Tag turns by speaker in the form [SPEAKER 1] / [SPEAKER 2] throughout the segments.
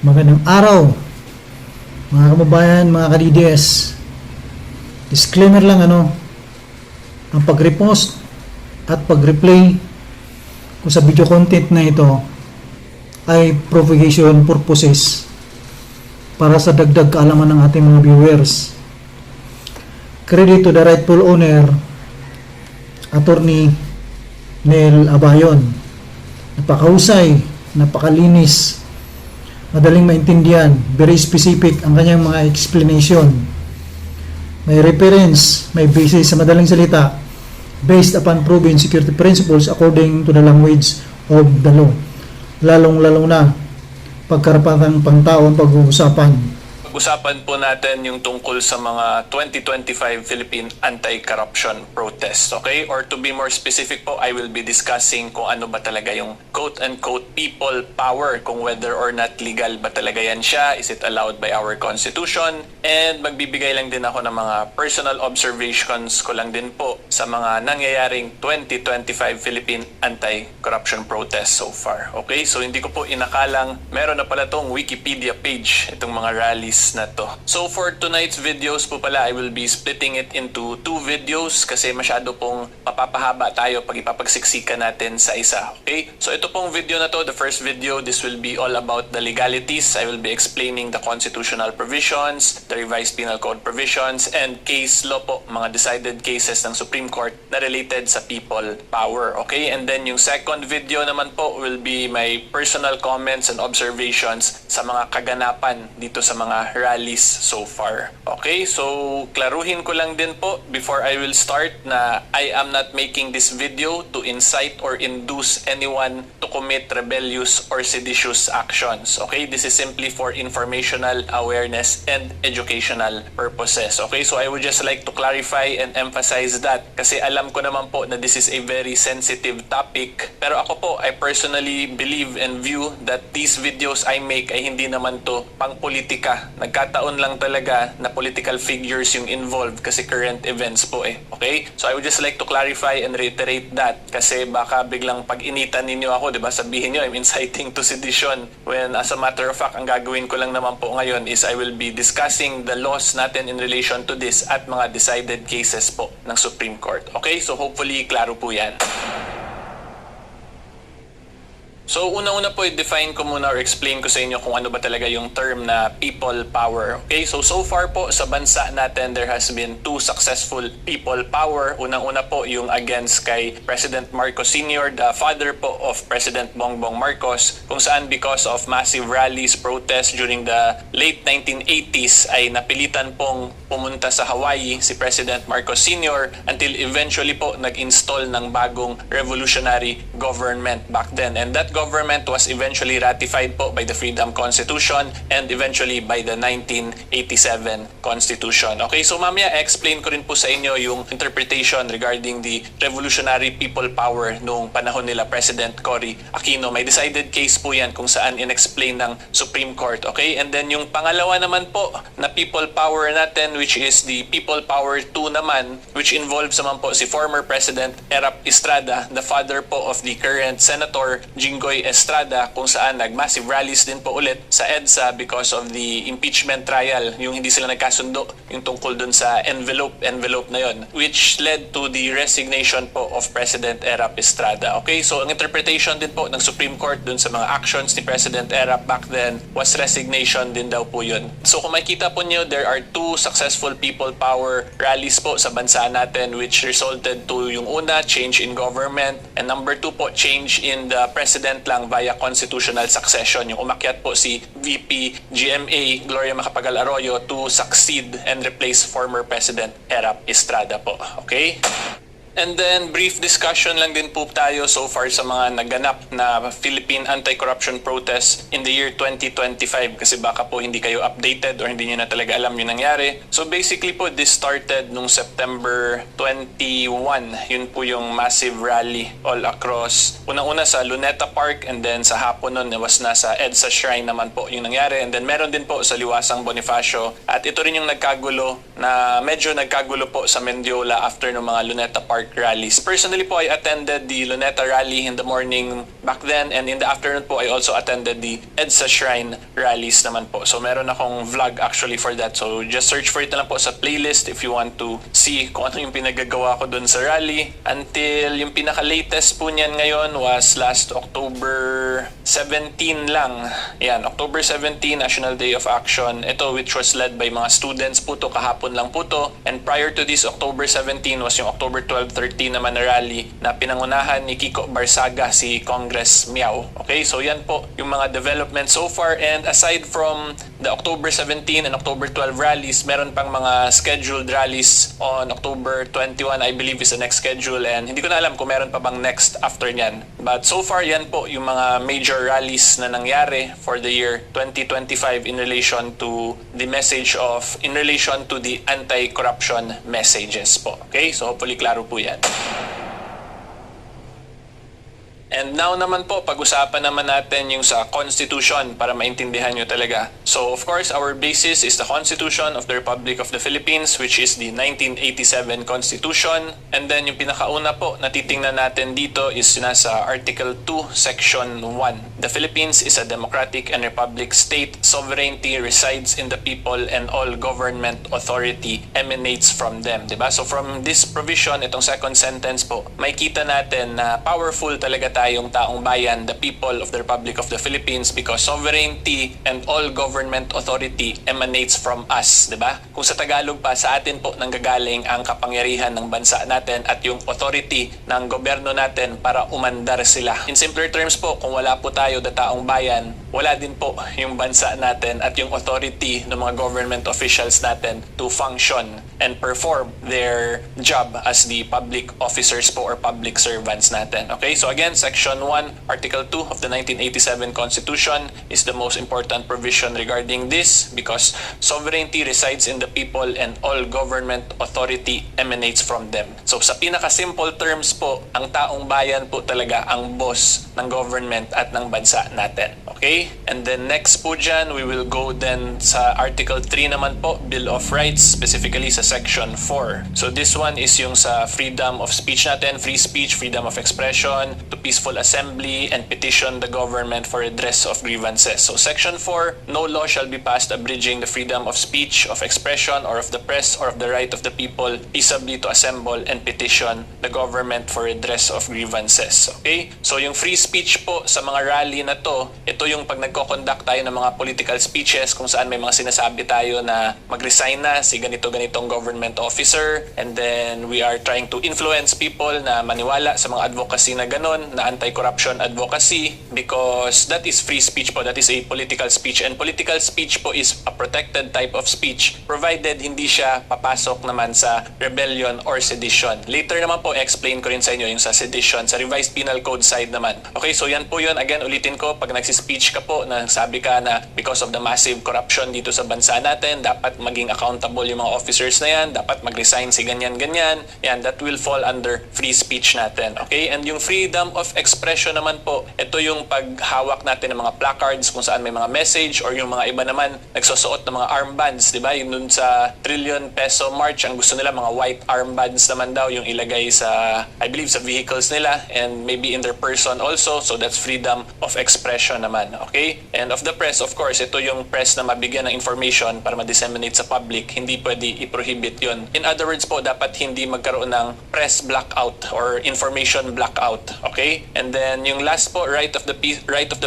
[SPEAKER 1] Magandang araw, mga kababayan, mga ka-DDS. Disclaimer lang ang pag-repost at pag-replay kung sa video content na ito ay propagation purposes para sa dagdag kaalaman ng ating mga viewers. Credit to the rightful owner, Attorney Nel Abayon. Napakahusay, napakalinis, madaling maintindihan, very specific ang kanyang mga explanation. May reference, may basis sa madaling salita based upon proven security principles according to the language of the law. Lalong-lalo na pagkarapatang pangtao ang pag-uusapan.
[SPEAKER 2] Pag-usapan po natin yung tungkol sa mga 2025 Philippine Anti-Corruption Protest, okay? Or to be more specific po, I will be discussing kung ano ba talaga yung quote-unquote people power, kung whether or not legal ba talaga yan siya, is it allowed by our Constitution, and magbibigay lang din ako ng mga personal observations ko lang din po sa mga nangyayaring 2025 Philippine Anti-Corruption Protest so far, okay? So hindi ko po inakalang meron na pala tong Wikipedia page, itong mga rallies na to. So for tonight's videos po pala, I will be splitting it into two videos kasi masyado pong mapapahaba tayo pag ipapagsiksikan natin sa isa. Okay? So ito pong video na to, the first video, this will be all about the legalities. I will be explaining the constitutional provisions, the revised penal code provisions, and case law po, mga decided cases ng Supreme Court na related sa people power. Okay? And then yung second video naman po will be my personal comments and observations sa mga kaganapan dito sa mga rallies so far. Okay, so klaruhin ko lang din po before I will start na I am not making this video to incite or induce anyone to commit rebellious or seditious actions. Okay, this is simply for informational awareness and educational purposes. Okay, so I would just like to clarify and emphasize that kasi alam ko naman po na this is a very sensitive topic, pero ako po, I personally believe and view that these videos I make ay hindi naman to pang politika. Nagkataon lang talaga na political figures yung involved kasi current events po eh. Okay? So I would just like to clarify and reiterate that kasi baka biglang pag-initan ninyo ako, di ba? Sabihin nyo, I'm inciting to sedition. When as a matter of fact, ang gagawin ko lang naman po ngayon is I will be discussing the laws natin in relation to this at mga decided cases po ng Supreme Court. Okay? So hopefully, klaro po yan. So, una-una po, i-define ko muna or explain ko sa inyo kung ano ba talaga yung term na people power. Okay, so far po sa bansa natin, there has been two successful people power. Unang-una po yung against kay President Marcos Sr., the father po of President Bongbong Marcos, kung saan because of massive rallies, protests during the late 1980s ay napilitan pong pumunta sa Hawaii si President Marcos Sr. until eventually po nag-install ng bagong revolutionary government back then. And that government was eventually ratified po by the Freedom Constitution and eventually by the 1987 Constitution. Okay, so mamaya explain ko rin po sa inyo yung interpretation regarding the revolutionary people power noong panahon nila President Cory Aquino. May decided case po yan kung saan in-explain ng Supreme Court. Okay, and then yung pangalawa naman po na people power natin, which is the people power 2 naman, which involves naman po si former President Erap Estrada, the father po of the current Senator Jingo Estrada, kung saan nag-massive rallies din po ulit sa EDSA because of the impeachment trial, yung hindi sila nagkasundo yung tungkol dun sa envelope na yon, which led to the resignation po of President Erap Estrada. Okay, so ang interpretation din po ng Supreme Court dun sa mga actions ni President Erap back then was resignation din daw po yun. So kung makikita po nyo, there are two successful people power rallies po sa bansa natin which resulted to yung una, change in government, and number 2 po, change in the president lang via constitutional succession. Yung umakyat po si VP GMA Gloria Macapagal Arroyo to succeed and replace former President Erap Estrada po. Okay? And then, brief discussion lang din po tayo so far sa mga naganap na Philippine Anti-Corruption Protest in the year 2025 kasi baka po hindi kayo updated or hindi nyo na talaga alam yung nangyari. So basically po, this started nung September 21. Yun po yung massive rally all across. Unang-una sa Luneta Park and then sa hapon nun, was nasa EDSA Shrine naman po yung nangyari. And then meron din po sa Liwasang Bonifacio. At ito rin yung nagkagulo na medyo nagkagulo po sa Mendiola after ng mga Luneta Park Park rallies. Personally po, I attended the Luneta rally in the morning back then, and in the afternoon po, I also attended the EDSA Shrine rallies naman po. So meron akong vlog actually for that. So just search for it na lang po sa playlist if you want to see kung ano yung pinagagawa ko dun sa rally. Until yung pinaka-latest po niyan ngayon was last October 17 lang. Yan, October 17, National Day of Action. Ito which was led by mga students po to, kahapon lang po to. And prior to this, October 17 was yung October 12-13 naman na rally na pinangunahan ni Kiko Barsaga, si Congress Miao. Okay, so yan po yung mga developments so far. And aside from the October 17 and October 12 rallies, meron pang mga scheduled rallies on October 21, I believe is the next schedule. And hindi ko na alam kung meron pa bang next after nyan. But so far, yan po yung mga major rallies na nangyari for the year 2025 in relation to the message of, in relation to the anti-corruption messages po. Okay? So hopefully klaro po yan. And now naman po, pag-usapan naman natin yung sa Constitution para maintindihan nyo talaga. So of course, our basis is the Constitution of the Republic of the Philippines, which is the 1987 Constitution. And then yung pinakauna po na titingnan natin dito is nasa Article 2, Section 1. The Philippines is a democratic and republic state. Sovereignty resides in the people and all government authority emanates from them. Diba? So from this provision, itong second sentence po, may kita natin na powerful talaga tayong taong bayan, the people of the Republic of the Philippines, because sovereignty and all government authority emanates from us, di ba? Kung sa Tagalog pa, sa atin po nanggagaling ang kapangyarihan ng bansa natin at yung authority ng gobyerno natin para umandar sila. In simpler terms po, kung wala po tayo, the taong bayan, wala din po yung bansa natin at yung authority ng mga government officials natin to function and perform their job as the public officers po or public servants natin. Okay, so again, Section 1, Article 2 of the 1987 Constitution is the most important provision regarding this because sovereignty resides in the people and all government authority emanates from them. So sa pinaka-simple terms po, ang taong bayan po talaga ang boss ng government at ng bansa natin. Okay? And then next po dyan, we will go then sa Article 3 naman po, Bill of Rights, specifically sa Section 4. So this one is yung sa freedom of speech natin, free speech, freedom of expression, to peaceful assembly, and petition the government for redress of grievances. So Section 4, no law shall be passed abridging the freedom of speech, of expression, or of the press, or of the right of the people peaceably to assemble and petition the government for redress of grievances. Okay? So yung free speech po sa mga rally na to, ito yung pag nagko-conduct tayo ng mga political speeches kung saan may mga sinasabi tayo na mag-resign na si ganitong government officer, and then we are trying to influence people na maniwala sa mga advocacy na ganon, na anti-corruption advocacy, because that is free speech po, that is a political speech, and political speech po is a protected type of speech provided hindi siya papasok naman sa rebellion or sedition. Later naman po, explain ko rin sa inyo yung sa sedition, sa revised penal code side naman. Okay, so yan po yun. Again, ulitin ko, pag nagsispeech ka po, na sabi ka na because of the massive corruption dito sa bansa natin, dapat maging accountable yung mga officers na yan, dapat mag-resign si ganyan-ganyan, yan, that will fall under free speech natin. Okay, and yung freedom of expression naman po, ito yung paghawak natin ng mga placards kung saan may mga message, or yung mga iba naman nagsusuot ng mga armbands, di ba? Yung dun sa trillion peso march, ang gusto nila mga white armbands naman daw yung ilagay sa, I believe, sa vehicles nila and maybe in their person also. So that's freedom of expression naman. Okay? And of the press, of course, ito yung press na mabigyan ng information para ma-disseminate sa public. Hindi pwede i-prohibit yun. In other words po, dapat hindi magkaroon ng press blackout or information blackout. Okay? And then yung last po, right of the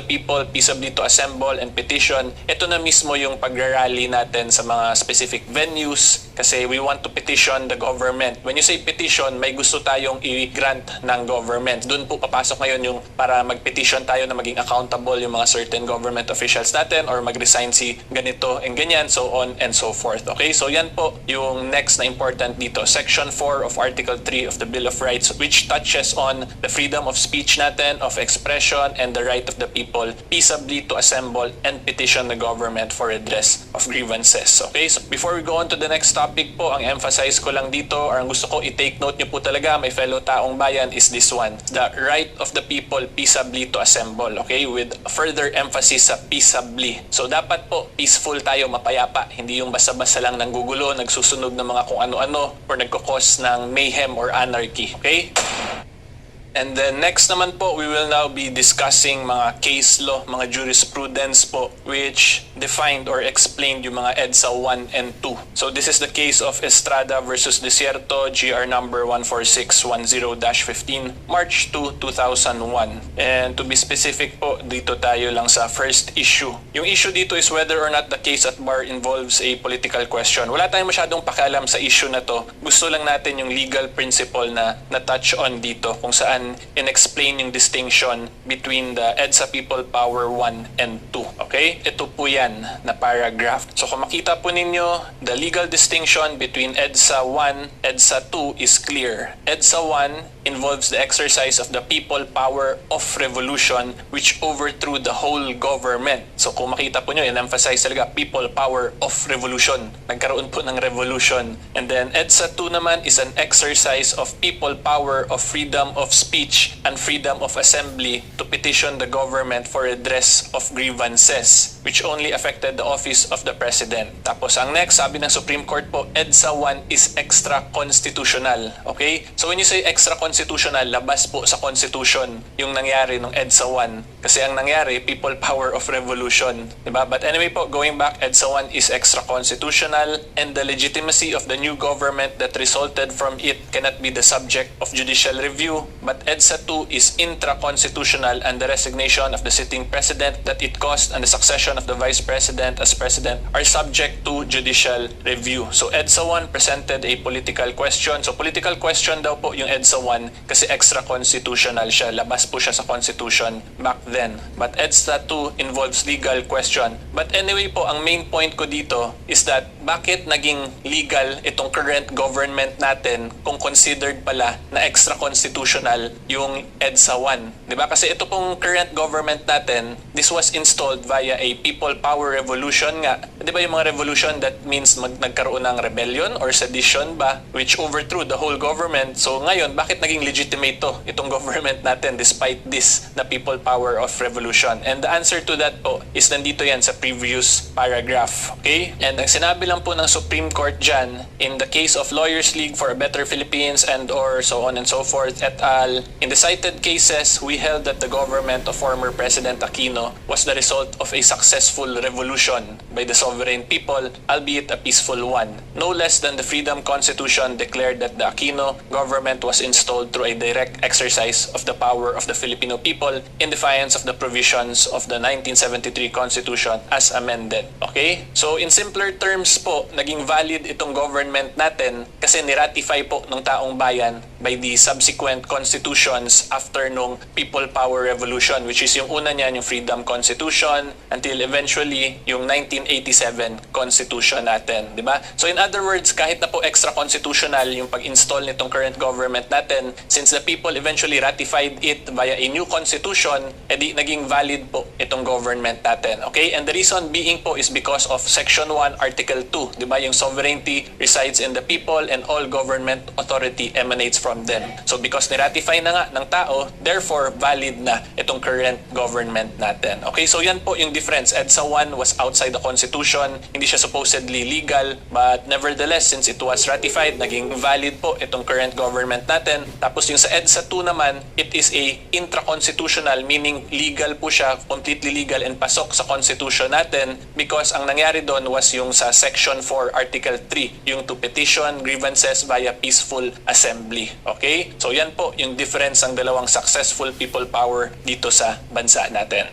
[SPEAKER 2] people peaceably to assemble and petition. Ito na mismo yung pagrarally natin sa mga specific venues kasi we want to petition the government. When you say petition, may gusto tayong i-grant ng government. Doon po papasok ngayon yung para mag-petition tayo na maging accountable yung mga certain government officials natin or mag-resign si ganito and ganyan, so on and so forth. Okay, so yan po yung next na important dito. Section 4 of Article 3 of the Bill of Rights, which touches on the freedom of speech speech natin, of expression, and the right of the people peaceably to assemble and petition the government for redress of grievances. Okay, so before we go on to the next topic po, ang emphasize ko lang dito, or ang gusto ko i-take note nyo po talaga, my fellow taong bayan, is this one. The right of the people peaceably to assemble. Okay, with further emphasis sa peaceably. So dapat po, peaceful tayo, mapayapa. Hindi yung basta-basta lang nanggugulo, nagsusunog ng mga kung ano-ano, or nagkakos ng mayhem or anarchy. Okay? And then next naman po, we will now be discussing mga case law, mga jurisprudence po, which defined or explained yung mga EDSA 1 and 2. So this is the case of Estrada versus Desierto, GR number 14610-15, March 2, 2001. And to be specific po, dito tayo lang sa first issue. Yung issue dito is whether or not the case at bar involves a political question. Wala tayong masyadong pakialam sa issue na to. Gusto lang natin yung legal principle na na-touch on dito, kung saan in-explain yung distinction between the EDSA People Power 1 and 2. Okay? Ito po yan na paragraph. So kung makita po ninyo, the legal distinction between EDSA 1, EDSA 2 is clear. EDSA 1 involves the exercise of the people power of revolution which overthrew the whole government. So kung makita po nyo, in-emphasize talaga, people power of revolution. Nagkaroon po ng revolution. And then EDSA 2 naman is an exercise of people power of freedom of speech and freedom of assembly to petition the government for redress of grievances which only affected the office of the president. Tapos ang next, sabi ng Supreme Court po, EDSA 1 is extra-constitutional. Okay? So when you say extra-constitutional, labas po sa Constitution yung nangyari ng EDSA 1. Kasi ang nangyari, people power of revolution. Diba? But anyway po, going back, EDSA 1 is extra-constitutional and the legitimacy of the new government that resulted from it cannot be the subject of judicial review. But EDSA 2 is intra-constitutional and the resignation of the sitting president that it caused and the succession of the vice president as president are subject to judicial review. So EDSA 1 presented a political question. So political question daw po yung EDSA 1 kasi extra-constitutional siya. Labas po siya sa constitution back then. But EDSA 2 involves legal question. But anyway po, ang main point ko dito is that bakit naging legal itong current government natin kung considered pala na extra-constitutional yung EDSA 1. Diba? Kasi ito pong current government natin, this was installed via a people power revolution nga. Diba yung mga revolution, that means nagkaroon ng rebellion or sedition ba, which overthrew the whole government. So ngayon, bakit naging legitimate to, itong government natin despite this na people power of revolution? And the answer to that po is nandito yan sa previous paragraph. Okay? And ang sinabi lang po ng Supreme Court dyan, in the case of Lawyers League for a Better Philippines and or so on and so forth et al., in the cited cases, we held that the government of former President Aquino was the result of a successful revolution by the sovereign people, albeit a peaceful one. No less than the Freedom Constitution declared that the Aquino government was installed through a direct exercise of the power of the Filipino people in defiance of the provisions of the 1973 Constitution as amended. Okay? So in simpler terms po, naging valid itong government natin kasi niratify po ng taong bayan by the subsequent constitutions after nung People Power Revolution, which is yung una niyan, yung Freedom Constitution, until eventually yung 1987 Constitution natin. Diba? So in other words, kahit na po extra-constitutional yung pag-install nitong current government natin, since the people eventually ratified it via a new constitution, edi naging valid po itong government natin. Okay? And the reason being po is because of Section 1, Article 2. Diba? Yung sovereignty resides in the people and all government authority emanates from them. So because niratify na nga ng tao, therefore valid na itong current government natin. Okay, so yan po yung difference. EDSA 1 was outside the Constitution, hindi siya supposedly legal, but nevertheless, since it was ratified, naging valid po itong current government natin. Tapos yung sa EDSA 2 naman, it is a intra-constitutional, meaning legal po siya, completely legal and pasok sa Constitution natin because ang nangyari doon was yung sa Section 4, Article 3, yung to petition grievances via peaceful assembly. Okay? So yan po yung difference ng dalawang successful people power dito sa bansa natin.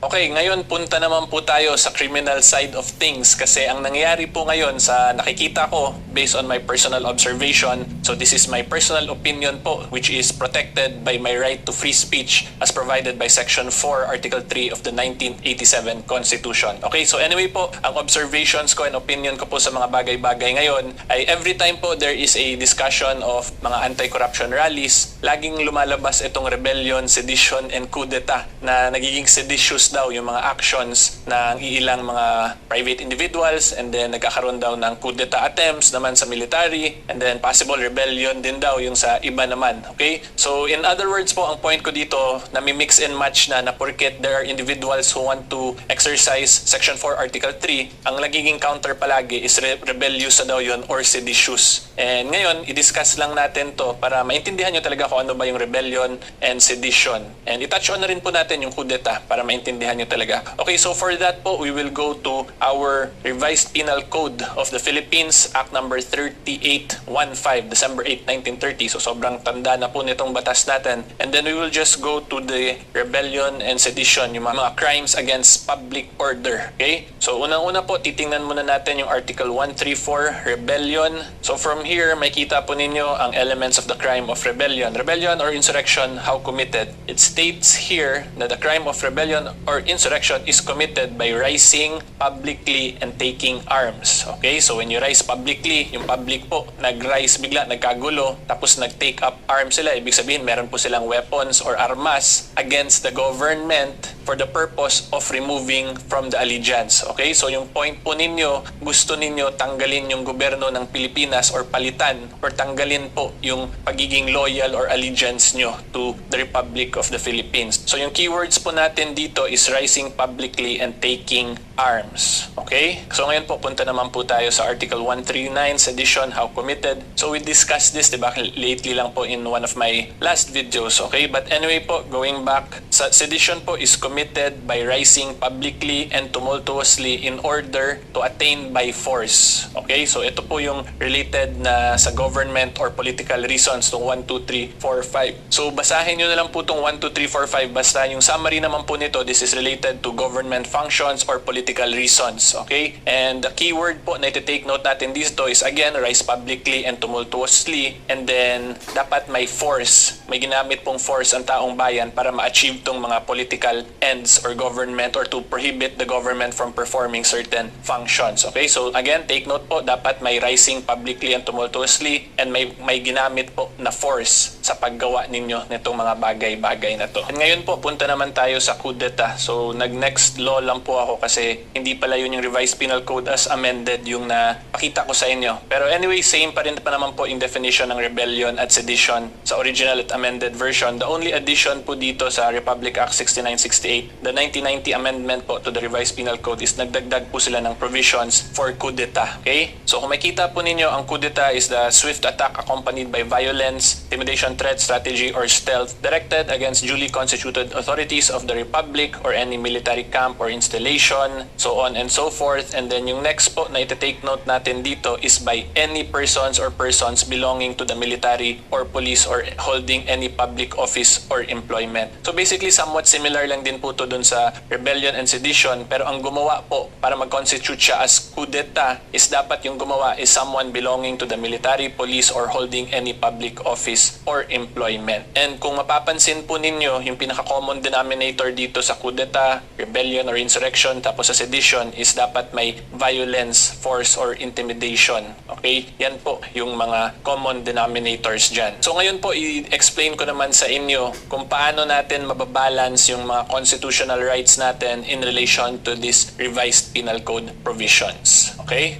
[SPEAKER 2] Okay, ngayon punta naman po tayo sa criminal side of things kasi ang nangyayari po ngayon sa nakikita ko based on my personal observation, so this is my personal opinion po which is protected by my right to free speech as provided by Section 4, Article 3 of the 1987 Constitution. Okay, so anyway po, ang observations ko and opinion ko po sa mga bagay-bagay ngayon ay every time po there is a discussion of mga anti-corruption rallies, laging lumalabas itong rebellion, sedition, and coup d'etat na nagiging seditious daw yung mga actions ng ilang mga private individuals, and then nagkakaroon daw ng coup d'etat attempts naman sa military, and then possible rebellion din daw yung sa iba naman. Okay? So in other words po, ang point ko dito, nami-mix and match na porket there are individuals who want to exercise Section 4 Article 3, ang nagiging counter palagi is rebellious na daw yun or seditious. And ngayon, i-discuss lang natin to para maintindihan nyo talaga kung ano ba yung rebellion and sedition. And i-touch on na rin po natin yung coup d'etat para maintindihan nyo talaga. Okay, so for that po, we will go to our Revised Penal Code of the Philippines, Act number 3815, December 8, 1930. So sobrang tanda na po nitong batas natin. And then we will just go to the rebellion and sedition, yung mga crimes against public order. Okay? So unang-una po, titingnan muna natin yung Article 134, Rebellion. So from here, makita po ninyo ang elements of the crime of rebellion. Rebellion or insurrection, how committed? It states here that the crime of rebellion or insurrection is committed by rising publicly and taking arms. Okay? So when you rise publicly, yung public po, nag-rise bigla, nagkagulo, tapos nag-take up arms sila. Ibig sabihin, meron po silang weapons or armas against the government for the purpose of removing from the allegiance. Okay? So yung point po ninyo, gusto ninyo tanggalin yung gobyerno ng Pilipinas or palitan or tanggalin po yung pagiging loyal or allegiance nyo to the Republic of the Philippines. So yung keywords po natin dito is rising publicly and taking arms. Okay? So ngayon po, punta naman po tayo sa Article 139, Sedition, how committed. So we discussed this, diba, lately lang po in one of my last videos. Okay? But anyway po, going back, sedition po is committed by rising publicly and tumultuously in order to attain by force. Okay? So ito po yung related na sa government or political reasons, itong 1, 2, 3, 4, 5. So basahin nyo na lang po itong 1, 2, 3, 4, 5. Basta yung summary naman po nito, this is related to government functions or political reasons. Okay? And the keyword po na iti-take note natin dito is again, rise publicly and tumultuously, and then dapat may force, may ginamit pong force ang taong bayan para ma-achieve tong mga political ends or government or to prohibit the government from performing certain functions. Okay? So again, take note po, dapat may rising publicly and tumultuously and may ginamit po na force sa paggawa ninyo nitong mga bagay-bagay na to. And ngayon po, punta naman tayo sa coup d'etat. So nag-next law lang po ako kasi hindi pala yun yung Revised Penal Code as amended yung napakita ko sa inyo. Pero anyway, same pa rin pa naman po yung definition ng rebellion at sedition sa original at amended version. The only addition po dito sa Republic Act 6968, the 1990 amendment po to the Revised Penal Code is nagdagdag po sila ng provisions for coup d'etat. Okay? So kung makita po ninyo, ang coup d'etat is the swift attack accompanied by violence, intimidation, threat, strategy, or stealth directed against duly constituted authorities of the Republic or any military camp or installation, so on and so forth. And then yung next po na iti-take note natin dito is by any persons or persons belonging to the military or police or holding any public office or employment. So basically, somewhat similar lang din po to dun sa rebellion and sedition, pero ang gumawa po para mag-constitute siya as coup d'etat is dapat yung gumawa is someone belonging to the military, police, or holding any public office or employment. And kung mapapansin po ninyo, yung pinaka-common denominator dito sa coup d'etat, rebellion or insurrection, tapos sa sedition is dapat may violence, force, or intimidation. Okay? Yan po yung mga common denominators dyan. So ngayon po, i-explain ko naman sa inyo kung paano natin mababalance yung mga constitutional rights natin in relation to this Revised Penal Code provisions. Okay?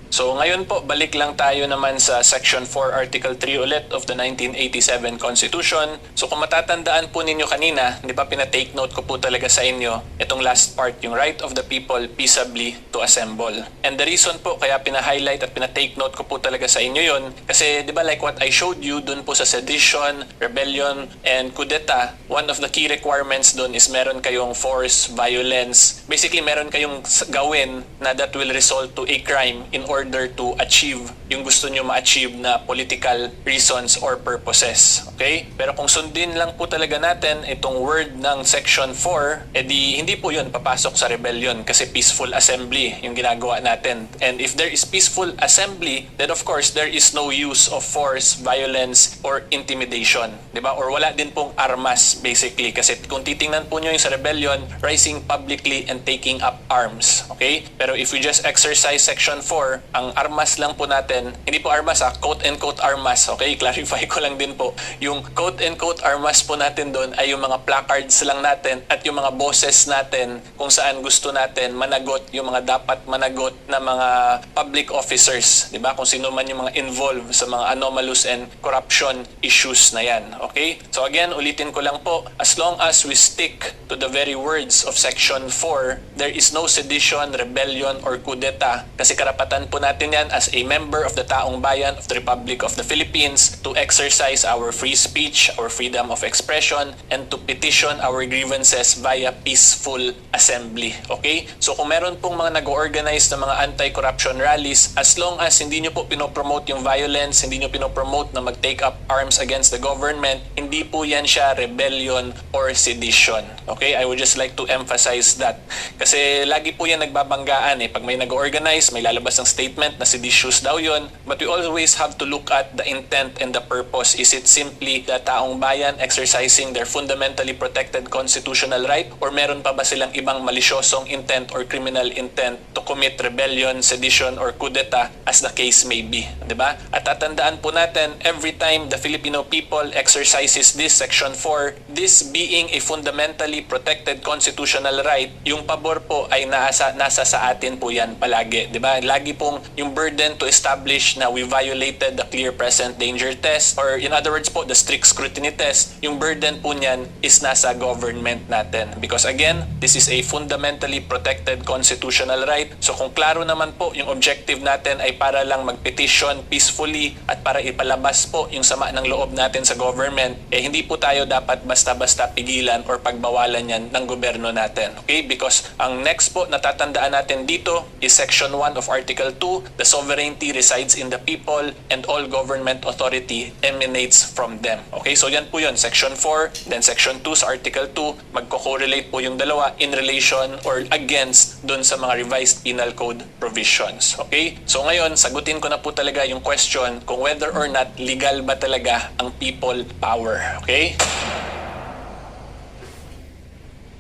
[SPEAKER 2] So ngayon po, balik lang tayo naman sa Section 4, Article 3 ulit of the 1987 Constitution. So kung matatandaan po ninyo kanina, di ba pinatake note ko po talaga sa inyo itong last part, yung right of the people peaceably to assemble. And the reason po kaya pina-highlight at pinatake note ko po talaga sa inyo yun, kasi di ba like what I showed you dun po sa sedition, rebellion, and coup d'etat, one of the key requirements dun is meron kayong force, violence. Basically, meron kayong gawin na that will result to a crime in order order to achieve yung gusto nyo ma-achieve na political reasons or purposes. Okay? Pero kung sundin lang po talaga natin itong word ng Section 4, edi hindi po yun papasok sa rebellion kasi peaceful assembly yung ginagawa natin. And if there is peaceful assembly, then of course there is no use of force, violence, or intimidation. Diba? Or wala din pong armas basically. Kasi kung titingnan po nyo yung sa rebellion, rising publicly and taking up arms. Okay? Pero if we just exercise Section 4, ang armas lang po natin, hindi po armas quote-unquote armas. Okay? Clarify ko lang din po. Yung quote-unquote armas po natin doon ay yung mga placards lang natin at yung mga boses natin kung saan gusto natin managot yung mga dapat managot na mga public officers. Diba? Kung sino man yung mga involved sa mga anomalous and corruption issues na yan. Okay? So again, ulitin ko lang po, as long as we stick to the very words of Section 4, there is no sedition, rebellion, or kudeta. Kasi karapatan po natin yan as a member of the Taong Bayan of the Republic of the Philippines to exercise our free speech, our freedom of expression, and to petition our grievances via peaceful assembly. Okay? So kung meron pong mga nag-organize ng mga anti-corruption rallies, as long as hindi nyo po pinopromote yung violence, hindi nyo pinopromote na mag-take up arms against the government, hindi po yan siya rebellion or sedition. Okay? I would just like to emphasize that. Kasi lagi po yan nagbabanggaan eh. Pag may nag-organize, may lalabas ng statement na seditious daw yun. But we always have to look at the intent and the purpose. Is it simply the taong bayan exercising their fundamentally protected constitutional right? Or meron pa ba silang ibang malisyosong intent or criminal intent to commit rebellion, sedition, or kudeta as the case may be? Diba? At tatandaan po natin, every time the Filipino people exercises this Section 4, this being a fundamentally protected constitutional right, yung pabor po ay nasa sa atin po yan palagi. Diba? Lagi pong yung burden to establish na we violated the clear present danger test, or in other words po, the strict scrutiny test, yung burden po niyan is nasa government natin. Because again, this is a fundamentally protected constitutional right. So kung klaro naman po yung objective natin ay para lang mag-petition peacefully at para ipalabas po yung sama ng loob natin sa government, eh hindi po tayo dapat basta-basta pigilan or pagbawalan yan ng gobyerno natin. Okay? Because ang next po natatandaan natin dito is Section 1 of Article 2, the sovereignty resides in the people and all government authority emanates from them. Okay? So yan po yun. Section 4, then Section 2 sa Article 2, magko-correlate po yung dalawa in relation or against dun sa mga revised penal code provisions. Okay? So ngayon, sagutin ko na po talaga yung question kung whether or not legal ba talaga ang people power. Okay?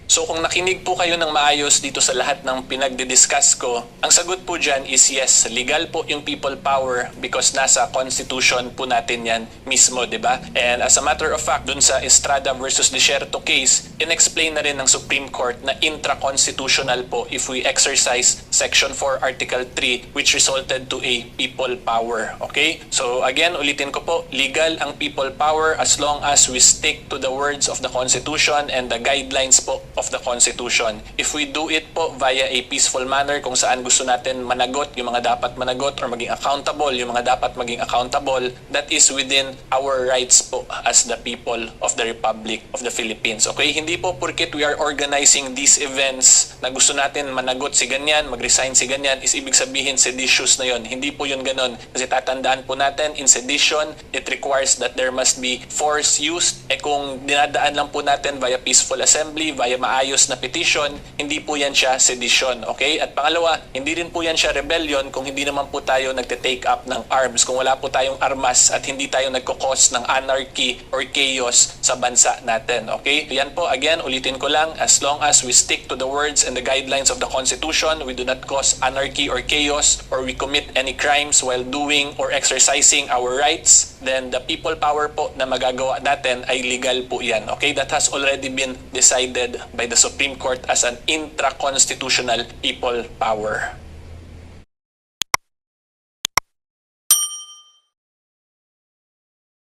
[SPEAKER 2] So kung nakinig po kayo ng maayos dito sa lahat ng pinagdidiscuss ko, ang sagot po dyan is yes, legal po yung people power because nasa constitution po natin yan mismo, di ba? And as a matter of fact, dun sa Estrada versus Desierto case, inexplain na rin ng Supreme Court na intra-constitutional po if we exercise Section 4, Article 3, which resulted to a people power. Okay? So again, ulitin ko po, legal ang people power as long as we stick to the words of the Constitution and the guidelines po of the Constitution. If we do it po via a peaceful manner kung saan gusto natin managot yung mga dapat managot or maging accountable yung mga dapat maging accountable, that is within our rights po as the people of the Republic of the Philippines. Okay? Hindi po porket we are organizing these events na gusto natin managot si ganyan, mag-resign si ganyan, is ibig sabihin seditious na yon. Hindi po yun ganon. Kasi tatandaan po natin, in sedition, it requires that there must be force used. Eh kung dinadaan lang po natin via peaceful assembly, via maayos na petition, hindi po yan siya sedition. Okay? At pangalawa, hindi rin po yan siya rebellion kung hindi naman po tayo nagte-take up ng arms. Kung wala po tayong armas at hindi tayo nagkukos ng anarchy or chaos sa bansa natin. Okay? Yan po, again, ulitin ko lang, as long as we stick to the words and the guidelines of the Constitution, we do not cause anarchy or chaos, or we commit any crimes while doing or exercising our rights, then the people power po na magagawa natin ay legal po yan. Okay? That has already been decided by the Supreme Court as an intra-constitutional people power.